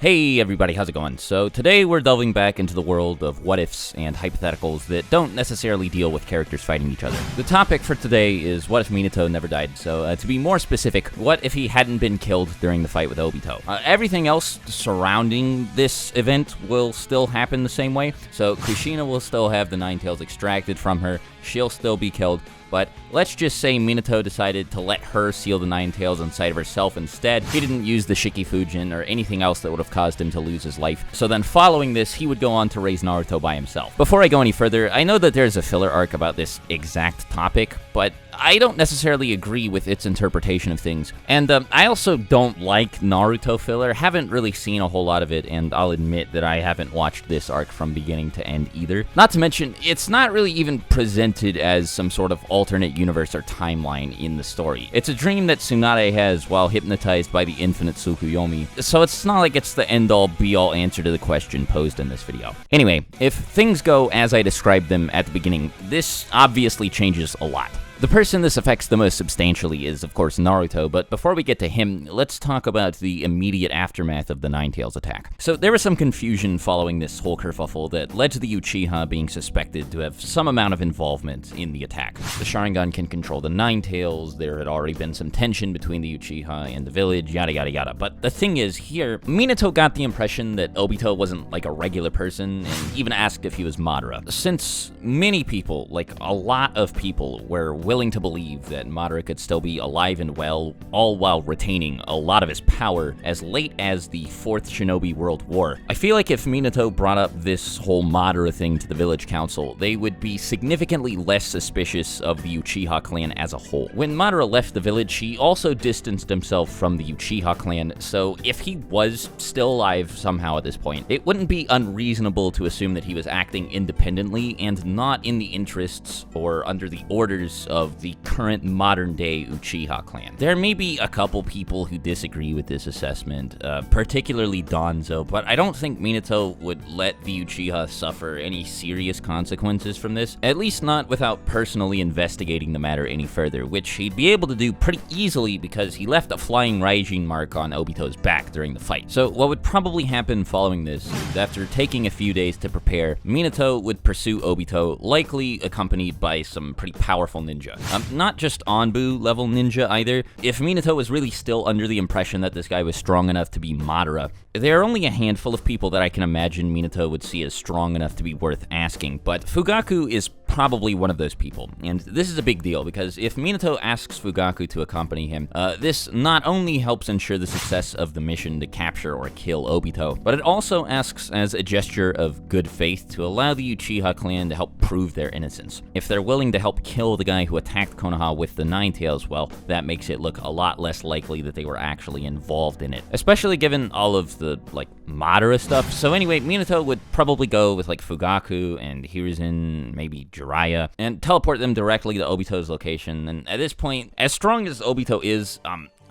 Hey everybody, how's it going? So today we're delving back into the world of what-ifs and hypotheticals that don't necessarily deal with characters fighting each other. The topic for today is what if Minato never died? So to be more specific, what if he hadn't been killed during the fight with Obito? Everything else surrounding this event will still happen the same way. So Kushina will still have the Nine Tails extracted from her, she'll still be killed. But let's just say Minato decided to let her seal the Nine Tails inside of herself instead. He didn't use the Shikifujin or anything else that would have caused him to lose his life. So then following this, he would go on to raise Naruto by himself. Before I go any further, I know that there's a filler arc about this exact topic, but I don't necessarily agree with its interpretation of things. And I also don't like Naruto filler. Haven't really seen a whole lot of it, and I'll admit that I haven't watched this arc from beginning to end either. Not to mention, it's not really even presented as some sort of alternate universe or timeline in the story. It's a dream that Tsunade has while hypnotized by the infinite Tsukuyomi, so it's not like it's the end-all be-all answer to the question posed in this video. Anyway, if things go as I described them at the beginning, this obviously changes a lot. The person this affects the most substantially is, of course, Naruto, but before we get to him, let's talk about the immediate aftermath of the Nine Tails attack. So there was some confusion following this whole kerfuffle that led to the Uchiha being suspected to have some amount of involvement in the attack. The Sharingan can control the Nine Tails, there had already been some tension between the Uchiha and the village, yada yada yada. But the thing is, here, Minato got the impression that Obito wasn't like a regular person, and even asked if he was Madara. Since many people, like a lot of people, were willing to believe that Madara could still be alive and well, all while retaining a lot of his power as late as the 4th Shinobi World War. I feel like if Minato brought up this whole Madara thing to the village council, they would be significantly less suspicious of the Uchiha clan as a whole. When Madara left the village, he also distanced himself from the Uchiha clan, so if he was still alive somehow at this point, it wouldn't be unreasonable to assume that he was acting independently and not in the interests or under the orders of the current modern-day Uchiha clan. There may be a couple people who disagree with this assessment, particularly Danzo, but I don't think Minato would let the Uchiha suffer any serious consequences from this, at least not without personally investigating the matter any further, which he'd be able to do pretty easily because he left a flying Raijin mark on Obito's back during the fight. So what would probably happen following this is after taking a few days to prepare, Minato would pursue Obito, likely accompanied by some pretty powerful ninja. Not just Anbu level ninja either. If Minato was really still under the impression that this guy was strong enough to be Madara, there are only a handful of people that I can imagine Minato would see as strong enough to be worth asking, but Fugaku is probably one of those people. And this is a big deal because if Minato asks Fugaku to accompany him, this not only helps ensure the success of the mission to capture or kill Obito, but it also asks as a gesture of good faith to allow the Uchiha clan to help prove their innocence. If they're willing to help kill the guy who attacked Konoha with the Nine Tails, well, that makes it look a lot less likely that they were actually involved in it, especially given all of the, like, Madara stuff. So anyway, Minato would probably go with, like, Fugaku and Hiruzen, maybe Jiraiya, and teleport them directly to Obito's location. And at this point, as strong as Obito is,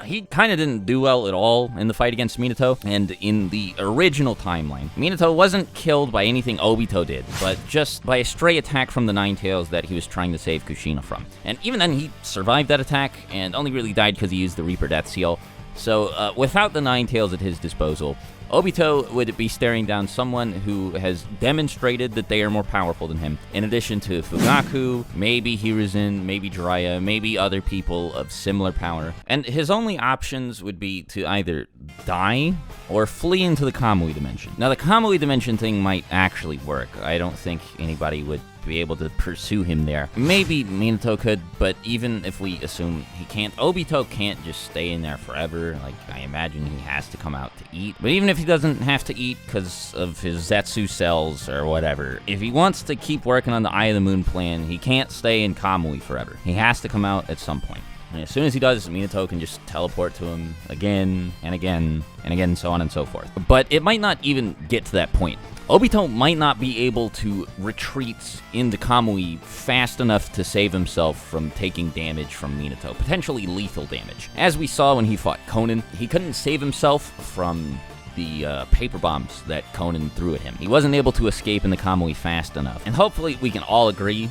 he kind of didn't do well at all in the fight against Minato, and in the original timeline, Minato wasn't killed by anything Obito did, but just by a stray attack from the Nine Tails that he was trying to save Kushina from. And even then, he survived that attack, and only really died because he used the Reaper Death Seal. So without the Nine Tails at his disposal, Obito would be staring down someone who has demonstrated that they are more powerful than him, in addition to Fugaku, maybe Hiruzen, maybe Jiraiya, maybe other people of similar power. And his only options would be to either die or flee into the Kamui dimension. Now, the Kamui dimension thing might actually work. I don't think anybody would be able to pursue him there. Maybe Minato could, but even if we assume he can't, Obito can't just stay in there forever. Like, I imagine he has to come out to eat. But even if he doesn't have to eat because of his Zetsu cells or whatever, if he wants to keep working on the Eye of the Moon plan, he can't stay in Kamui forever. He has to come out at some point. And as soon as he does, Minato can just teleport to him again and again and again, so on and so forth. But it might not even get to that point. Obito might not be able to retreat into Kamui fast enough to save himself from taking damage from Minato, potentially lethal damage. As we saw when he fought Conan, he couldn't save himself from the paper bombs that Conan threw at him. He wasn't able to escape in the Kamui fast enough. And hopefully we can all agree,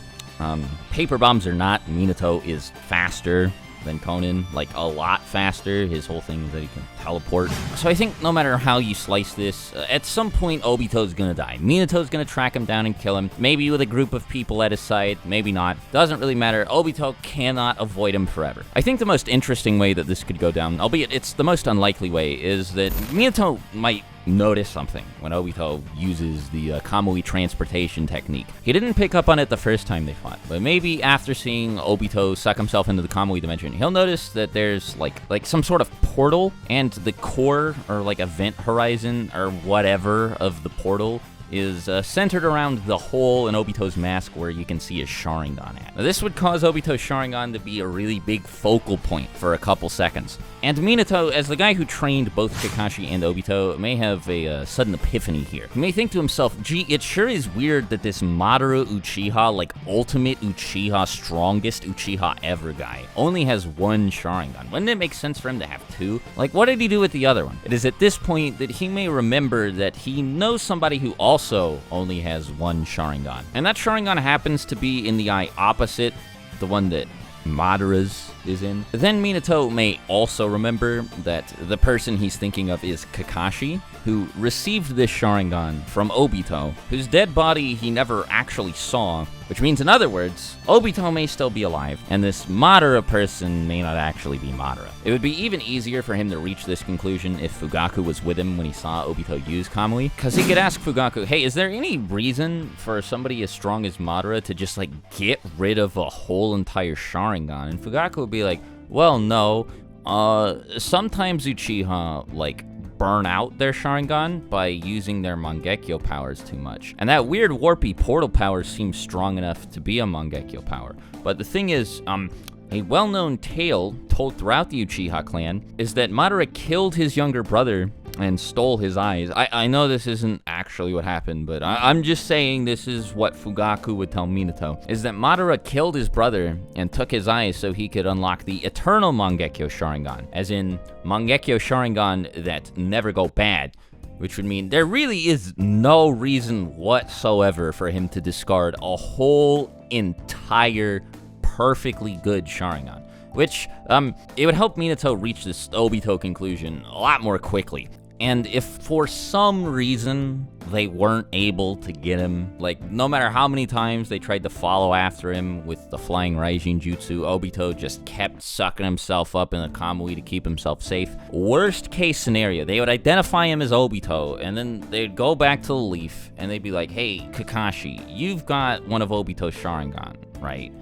paper bombs or not, Minato is faster than Conan, like a lot faster. His whole thing is that he can teleport. So I think no matter how you slice this, at some point Obito's gonna die. Minato's gonna track him down and kill him, maybe with a group of people at his side, maybe not. Doesn't really matter. Obito cannot avoid him forever. I think the most interesting way that this could go down, albeit it's the most unlikely way, is that Minato might notice something when Obito uses the Kamui transportation technique. He didn't pick up on it the first time they fought, but maybe after seeing Obito suck himself into the Kamui dimension, he'll notice that there's like some sort of portal, and the core or like event horizon or whatever of the portal is centered around the hole in Obito's mask where you can see his Sharingan at. Now, this would cause Obito's Sharingan to be a really big focal point for a couple seconds. And Minato, as the guy who trained both Kakashi and Obito, may have a sudden epiphany here. He may think to himself, gee, it sure is weird that this Madara Uchiha, like ultimate Uchiha, strongest Uchiha ever guy, only has one Sharingan. Wouldn't it make sense for him to have two? Like, what did he do with the other one? It is at this point that he may remember that he knows somebody who also only has one Sharingan. And that Sharingan happens to be in the eye opposite the one that Madara's is in. Then Minato may also remember that the person he's thinking of is Kakashi, who received this Sharingan from Obito, whose dead body he never actually saw, which means, in other words, Obito may still be alive, and this Madara person may not actually be Madara. It would be even easier for him to reach this conclusion if Fugaku was with him when he saw Obito use Kamui, because he could ask Fugaku, hey, is there any reason for somebody as strong as Madara to just, like, get rid of a whole entire Sharingan? And Fugaku would be like, well, no, sometimes Uchiha, like, burn out their Sharingan by using their Mangekyo powers too much. And that weird warpy portal power seems strong enough to be a Mangekyo power. But the thing is, a well-known tale told throughout the Uchiha clan is that Madara killed his younger brother and stole his eyes. I know this isn't actually what happened, but I'm just saying this is what Fugaku would tell Minato, is that Madara killed his brother and took his eyes so he could unlock the eternal Mangekyo Sharingan, as in Mangekyo Sharingan that never go bad, which would mean there really is no reason whatsoever for him to discard a whole entire perfectly good Sharingan, which, it would help Minato reach this Obito conclusion a lot more quickly. And if for some reason they weren't able to get him, like, no matter how many times they tried to follow after him with the flying Raijin Jutsu, Obito just kept sucking himself up in the Kamui to keep himself safe. Worst case scenario, they would identify him as Obito, and then they'd go back to the Leaf, and they'd be like, hey, Kakashi, you've got one of Obito's Sharingan, right?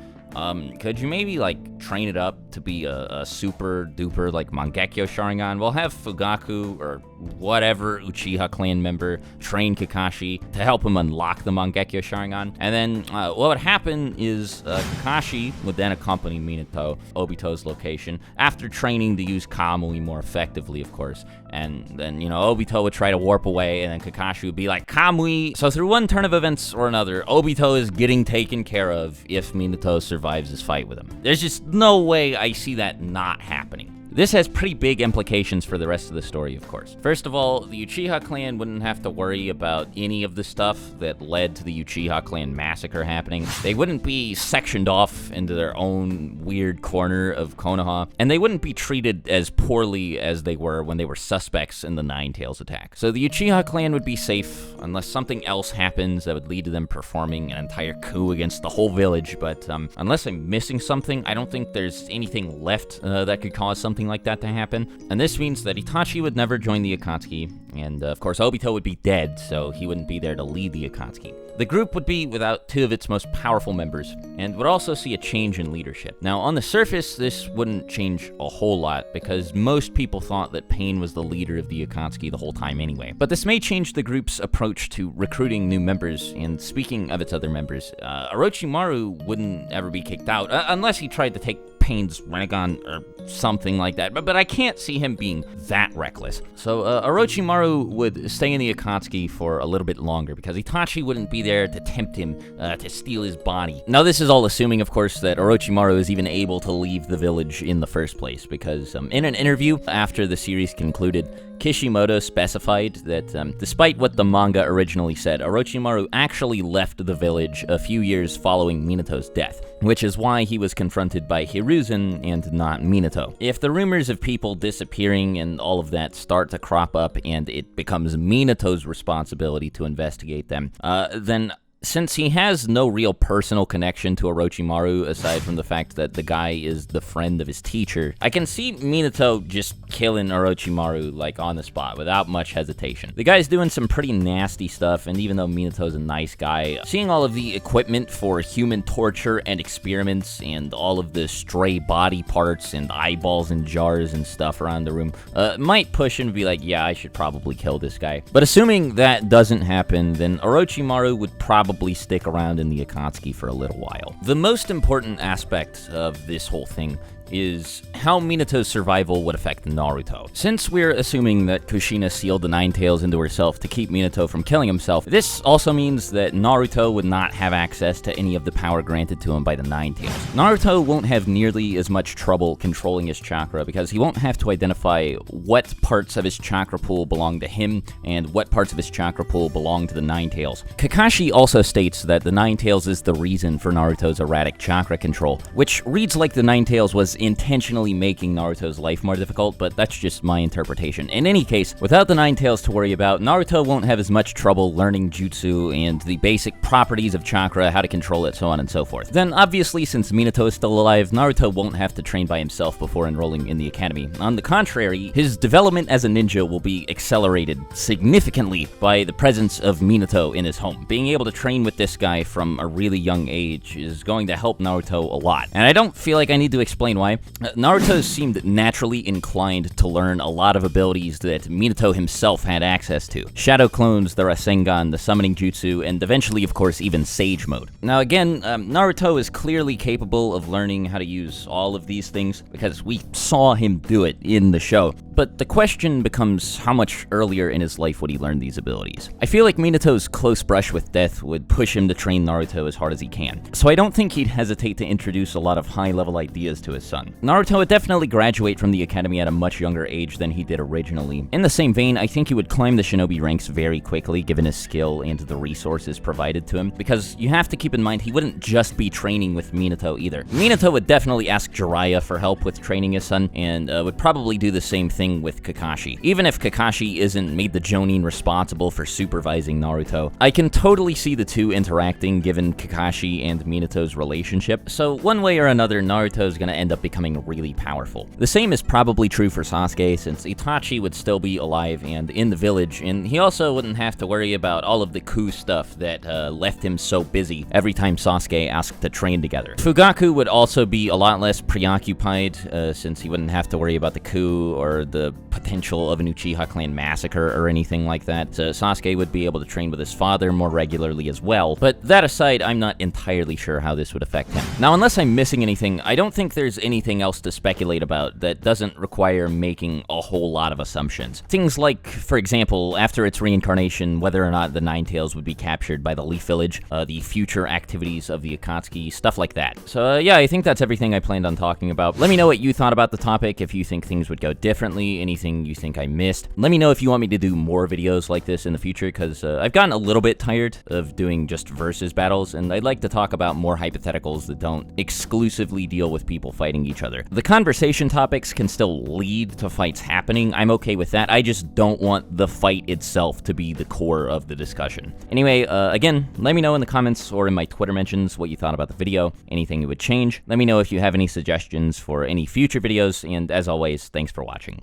Could you maybe, like, train it up to be a super duper, like, Mangekyo Sharingan? We'll have Fugaku or whatever Uchiha clan member train Kakashi to help him unlock the Mangekyo Sharingan. And then, what would happen is, Kakashi would then accompany Minato, Obito's location, after training to use Kamui more effectively, of course. And then, Obito would try to warp away, and then Kakashi would be like, Kamui! So through one turn of events or another, Obito is getting taken care of if Minato survives his fight with him. There's just no way I see that not happening. This has pretty big implications for the rest of the story, of course. First of all, the Uchiha clan wouldn't have to worry about any of the stuff that led to the Uchiha clan massacre happening. They wouldn't be sectioned off into their own weird corner of Konoha, and they wouldn't be treated as poorly as they were when they were suspects in the Nine Tails attack. So the Uchiha clan would be safe unless something else happens that would lead to them performing an entire coup against the whole village. But unless I'm missing something, I don't think there's anything left that could cause something like that to happen. And this means that Itachi would never join the Akatsuki, and of course Obito would be dead, so he wouldn't be there to lead the Akatsuki. The group would be without two of its most powerful members, and would also see a change in leadership. Now, on the surface, this wouldn't change a whole lot, because most people thought that Pain was the leader of the Akatsuki the whole time anyway. But this may change the group's approach to recruiting new members, and speaking of its other members, Orochimaru wouldn't ever be kicked out, unless he tried to take Pain's Rinnegan or something like that, but I can't see him being that reckless. So Orochimaru would stay in the Akatsuki for a little bit longer, because Itachi wouldn't be there to tempt him to steal his body. Now, this is all assuming, of course, that Orochimaru is even able to leave the village in the first place, because in an interview after the series concluded, Kishimoto specified that despite what the manga originally said, Orochimaru actually left the village a few years following Minato's death, which is why he was confronted by Hiruzen and not Minato. If the rumors of people disappearing and all of that start to crop up and it becomes Minato's responsibility to investigate them, then since he has no real personal connection to Orochimaru aside from the fact that the guy is the friend of his teacher, I can see Minato just killing Orochimaru, like, on the spot without much hesitation. The guy's doing some pretty nasty stuff, and even though Minato's a nice guy, seeing all of the equipment for human torture and experiments and all of the stray body parts and eyeballs and jars and stuff around the room might push him to be like, yeah, I should probably kill this guy. But assuming that doesn't happen, then Orochimaru would probably stick around in the Akatsuki for a little while. The most important aspect of this whole thing is how Minato's survival would affect Naruto. Since we're assuming that Kushina sealed the Nine Tails into herself to keep Minato from killing himself, this also means that Naruto would not have access to any of the power granted to him by the Nine Tails. Naruto won't have nearly as much trouble controlling his chakra because he won't have to identify what parts of his chakra pool belong to him and what parts of his chakra pool belong to the Nine Tails. Kakashi also states that the Nine Tails is the reason for Naruto's erratic chakra control, which reads like the Nine Tails was intentionally making Naruto's life more difficult, but that's just my interpretation. In any case, without the Nine Tails to worry about, Naruto won't have as much trouble learning jutsu and the basic properties of chakra, how to control it, so on and so forth. Then, obviously, since Minato is still alive, Naruto won't have to train by himself before enrolling in the academy. On the contrary, his development as a ninja will be accelerated significantly by the presence of Minato in his home. Being able to train with this guy from a really young age is going to help Naruto a lot. And I don't feel like I need to explain why. Naruto seemed naturally inclined to learn a lot of abilities that Minato himself had access to. Shadow clones, the Rasengan, the summoning jutsu, and eventually, of course, even Sage Mode. Now again, Naruto is clearly capable of learning how to use all of these things because we saw him do it in the show. But the question becomes how much earlier in his life would he learn these abilities? I feel like Minato's close brush with death would push him to train Naruto as hard as he can. So I don't think he'd hesitate to introduce a lot of high-level ideas to his son. Naruto would definitely graduate from the academy at a much younger age than he did originally. In the same vein, I think he would climb the shinobi ranks very quickly given his skill and the resources provided to him, because you have to keep in mind he wouldn't just be training with Minato either. Minato would definitely ask Jiraiya for help with training his son, and would probably do the same thing with Kakashi. Even if Kakashi isn't made the Jonin responsible for supervising Naruto, I can totally see the two interacting given Kakashi and Minato's relationship, so one way or another Naruto's gonna end up becoming really powerful. The same is probably true for Sasuke, since Itachi would still be alive and in the village, and he also wouldn't have to worry about all of the coup stuff that left him so busy every time Sasuke asked to train together. Fugaku would also be a lot less preoccupied, since he wouldn't have to worry about the coup or the potential of an Uchiha clan massacre or anything like that, so Sasuke would be able to train with his father more regularly as well. But that aside, I'm not entirely sure how this would affect him. Now, unless I'm missing anything, I don't think there's anything else to speculate about that doesn't require making a whole lot of assumptions. Things like, for example, after its reincarnation, whether or not the Nine Tails would be captured by the Leaf Village, the future activities of the Akatsuki, stuff like that. So yeah, I think that's everything I planned on talking about. Let me know what you thought about the topic, if you think things would go differently, anything you think I missed. Let me know if you want me to do more videos like this in the future, because I've gotten a little bit tired of doing just versus battles, and I'd like to talk about more hypotheticals that don't exclusively deal with people fighting each other. The conversation topics can still lead to fights happening. I'm okay with that. I just don't want the fight itself to be the core of the discussion. Anyway, again, let me know in the comments or in my Twitter mentions what you thought about the video, anything you would change. Let me know if you have any suggestions for any future videos, and as always, thanks for watching.